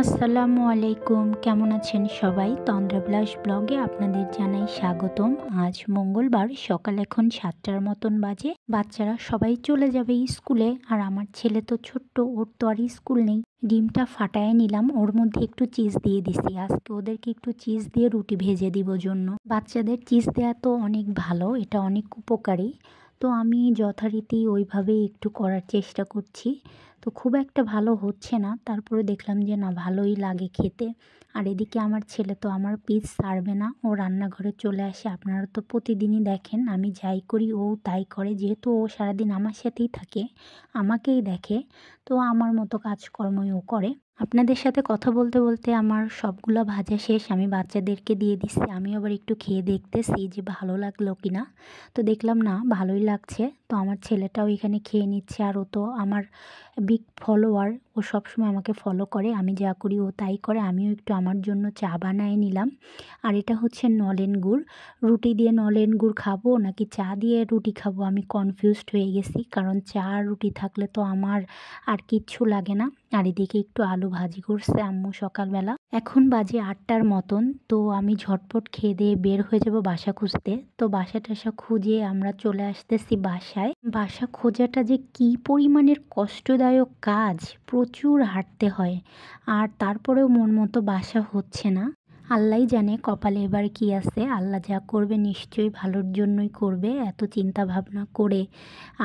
আসসালামু আলাইকুম, কেমন আছেন সবাই? তন্দ্রাবিলাস ব্লগে আপনাদের জানাই স্বাগতম। আজ মঙ্গলবার, সকাল এখন 7টার মতন বাজে। বাচ্চারা সবাই চলে যাবে স্কুলে, আর আমার ছেলে তো ছোট্ট, ওর তো আর স্কুল নেই। ডিমটা ফাটায় নিলাম, ওর মধ্যে একটু চিজ দিয়ে দিছি। আজকে ওদেরকে একটু চিজ দিয়ে রুটি ভেজে দিব জন্য। বাচ্চাদের চিজ দেওয়া তো অনেক ভালো, এটা অনেক উপকারী। তো আমি যথারীতি ওইভাবেই একটু করার চেষ্টা করছি। তো খুব একটা ভালো হচ্ছে না, তারপরে দেখলাম যে না, ভালোই লাগে খেতে। আর এদিকে আমার ছেলে তো আমার পিস ছাড়বে না, ও রান্নাঘরে চলে আসে। আপনারা তো প্রতিদিনই দেখেন, আমি যাই করি ও তাই করে। যেহেতু ও সারাদিন আমার সাথেই থাকে, আমাকেই দেখে, তো আমার মতো কাজকর্মই ও করে। আপনাদের সাথে কথা বলতে বলতে আমার সবগুলো ভাজা শেষ, আমি বাচ্চাদেরকে দিয়ে দিচ্ছি। আমি আবার একটু খেয়ে দেখতেছি যে ভালো লাগলো কিনা। তো দেখলাম না, ভালোই লাগছে। তো আমার ছেলেটাও এখানে খেয়ে নিচ্ছে, আর ও তো আমার বিগ ফলোয়ার, ও সবসময় আমাকে ফলো করে, আমি যা করি ও তাই করে। আমিও একটু আমার জন্য চা বানায় নিলাম। আর এটা হচ্ছে নলেন গুড়। রুটি দিয়ে নলেন গুড় খাবো নাকি চা দিয়ে রুটি খাবো, আমি কনফিউজড হয়ে গেছি। কারণ চা আর রুটি থাকলে তো আমার আর কিচ্ছু লাগে না। আর এদিকে একটু আলু ভাজি করছে আম্মু সকালবেলা। এখন বাজে 8টার মতন। তো আমি ঝটপট খেয়ে দিয়ে বের হয়ে যাব বাসা খুঁজতে। তো বাসা টাসা খুঁজে আমরা চলে আসতেছি বাসায়। বাসা খোঁজাটা যে কী পরিমাণের কষ্টদায়ক কাজ, প্রচুর হাঁটতে হয়। আর তারপরেও মন মতো বাসা হচ্ছে না। আল্লাহই জানে কপালে এবার কি আছে। আল্লাহ যা করবে নিশ্চয়ই ভালোর জন্যই করবে, এত চিন্তা ভাবনা করে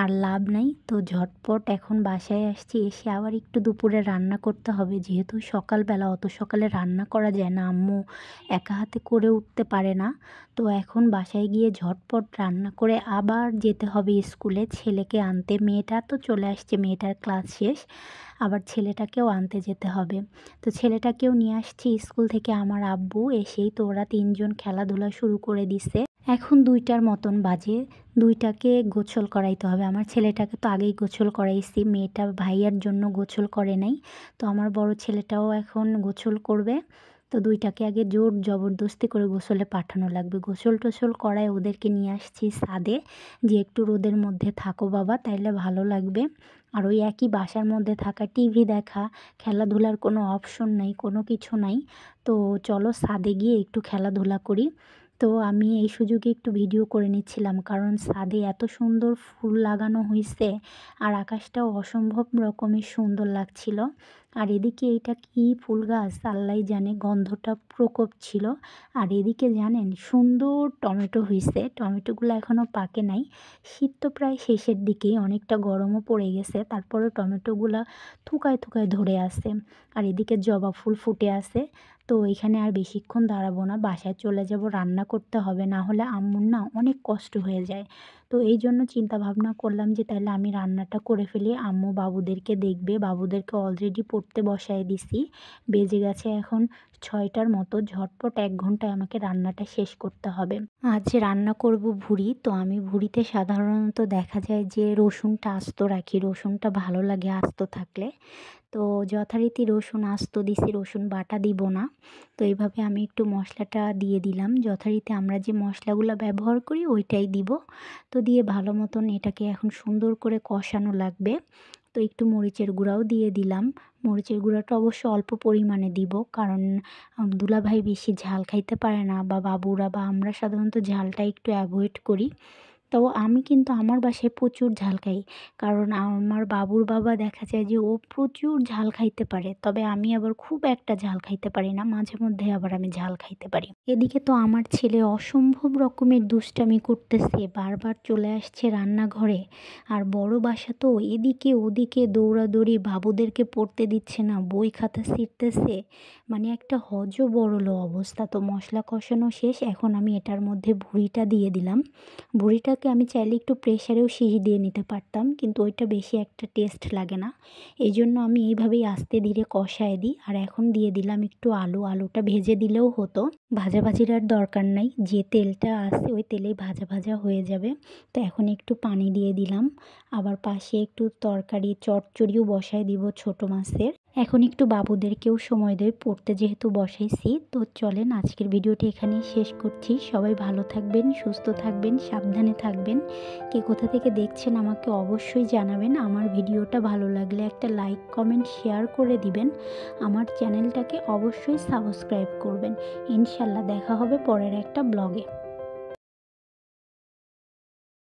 আর লাভ নাই। তো ঝটপট এখন বাসায় আসছি, এসে আবার একটু দুপুরে রান্না করতে হবে। যেহেতু সকালবেলা, অত সকালে রান্না করা যায় না, আম্মু একা হাতে করে উঠতে পারে না। তো এখন বাসায় গিয়ে ঝটপট রান্না করে আবার যেতে হবে স্কুলে ছেলেকে আনতে। মেয়েটা তো চলে আসছে, মেয়েটার ক্লাস শেষ, আবার ছেলেটাকেও আনতে যেতে হবে। তো ছেলেটাকেও নিয়ে আসছি স্কুল থেকে আমার আব্বু। এসেই তো ওরা তিনজন খেলাধুলা শুরু করে দিছে। এখন 2টার মতন বাজে, 2টাকে গোসল করাইতে হবে। আমার ছেলেটাকে তো আগেই গোসল করাইছি, মেয়েটা ভাইয়ার জন্য গোসল করে নাই। তো আমার বড় ছেলেটাও এখন গোসল করবে। তো 2টাকে আগে জোর জবরদস্তি করে গোসলে পাঠানো লাগবে। গোসল টোসল করায় ওদেরকে নিয়ে আসছি ছাদে, যে একটু রোদের মধ্যে থাকো বাবা, তাইলে ভালো লাগবে। আর ওই একই বাসার মধ্যে থাকা, টিভি দেখা, খেলাধুলার কোনো অপশন নাই, কোনো কিছু নাই। তো চলো ছাদে গিয়ে একটু খেলাধুলা করি। তো আমি এই সুযোগে একটু ভিডিও করে নিচ্ছিলাম, কারণ ছাদে এত সুন্দর ফুল লাগানো হয়েছে, আর আকাশটাও অসম্ভব রকমের সুন্দর লাগছিল। আর এদিকে এইটা কি ফুল গাছ আল্লাহই জানে, গন্ধটা প্রকোপ ছিল। আর এদিকে জানেন সুন্দর টমেটো হয়েছে, টমেটোগুলো এখনও পাকে নাই। শীত তো প্রায় শেষের দিকেই, অনেকটা গরমও পড়ে গেছে, তারপরেও টমেটোগুলা থুকায় থুকায় ধরে আছে। আর এদিকে জবা ফুল ফুটে আছে। তো এখানে আর বেশিক্ষণ দাঁড়াবো না, বাসায় চলে যাব, রান্না করতে হবে, না হলে আম্মুর না অনেক কষ্ট হয়ে যায়। তো এই জন্য চিন্তা ভাবনা করলাম যে তাহলে আমি রান্নাটা করে ফেলি, আম্মু বাবুদেরকে দেখবে। বাবুদেরকে অলরেডি পড়তে বসায় দিছি, বেজে গেছে এখন 6টার মতো। ঝটপট 1 ঘন্টায় আমাকে রান্নাটা শেষ করতে হবে। আজ রান্না করব ভুড়ি। তো আমি ভুড়িতে সাধারণত দেখা যায় যে রসুনটা আস্ত রাখি, রসুনটা ভালো লাগে আস্ত থাকলে। তো যথারীতি রসুন আস্ত দিছি, রসুন বাটা দিব না। তো এইভাবে আমি একটু মশলাটা দিয়ে দিলাম, যথারীতি আমরা যে মশলাগুলো ব্যবহার করি ওইটাই দিব। তো দিয়ে ভালো মতন এটাকে এখন সুন্দর করে কষানো লাগবে। তো একটু মরিচের গুঁড়াও দিয়ে দিলাম। মরিচের গুঁড়াটা অবশ্য অল্প পরিমাণে দিব, কারণ দুলাভাই বেশি ঝাল খাইতে পারে না, বা বাবুরা বা আমরা সাধারণত ঝালটা একটু অ্যাভয়েড করি। তো আমি কিন্তু আমার বাসায় প্রচুর ঝাল খাই, কারণ আমার বাবুর বাবা দেখা যায় যে ও প্রচুর ঝাল খাইতে পারে, তবে আমি আবার খুব একটা ঝাল খাইতে পারি না, মাঝে মধ্যে আবার আমি ঝাল খাইতে পারি। এদিকে তো আমার ছেলে অসম্ভব রকমের দুষ্টামি করতেছে, বারবার চলে আসছে রান্নাঘরে। আর বড় বাসা তো, এদিকে ওদিকে দৌড়াদৌড়ি, বাবুদেরকে পড়তে দিচ্ছে না, বই খাতা ছিঁড়তেছে, মানে একটা হযবরল অবস্থা। তো মশলা কষানো শেষ, এখন আমি এটার মধ্যে ভুঁড়িটা দিয়ে দিলাম। ভুঁড়িটাকে আমি চাইলে একটু প্রেসারেও সিটি দিয়ে নিতে পারতাম, কিন্তু ওইটা বেশি একটা টেস্ট লাগে না। এই জন্য আমি এইভাবেই আস্তে ধীরে কষায় দিই। আর এখন দিয়ে দিলাম একটু আলু, আলুটা ভেজে দিলেও হতো, ভাজাভাজির আর দরকার নাই, যে তেলটা আছে ওই তেলেই ভাজা ভাজা হয়ে যাবে। তো এখন একটু পানি দিয়ে দিলাম। আবার পাশে একটু তরকারি চচ্চড়িও বসায় দিব ছোটো মাছের। এখন একটু বাবুদেরকেও সময় দেয় পড়তে যেহেতু বসাইছি। তো চলেন আজকের ভিডিওটি এখানেই শেষ করছি। সবাই ভালো থাকবেন, সুস্থ থাকবেন, সাবধানে থাকবেন। কে কোথা থেকে দেখছেন আমাকে অবশ্যই জানাবেন। আমার ভিডিওটা ভালো লাগলে একটা লাইক, কমেন্ট, শেয়ার করে দিবেন। আমার চ্যানেলটাকে অবশ্যই সাবস্ক্রাইব করবেন। ইনশাল্লাহ দেখা হবে পরের একটা ব্লগে।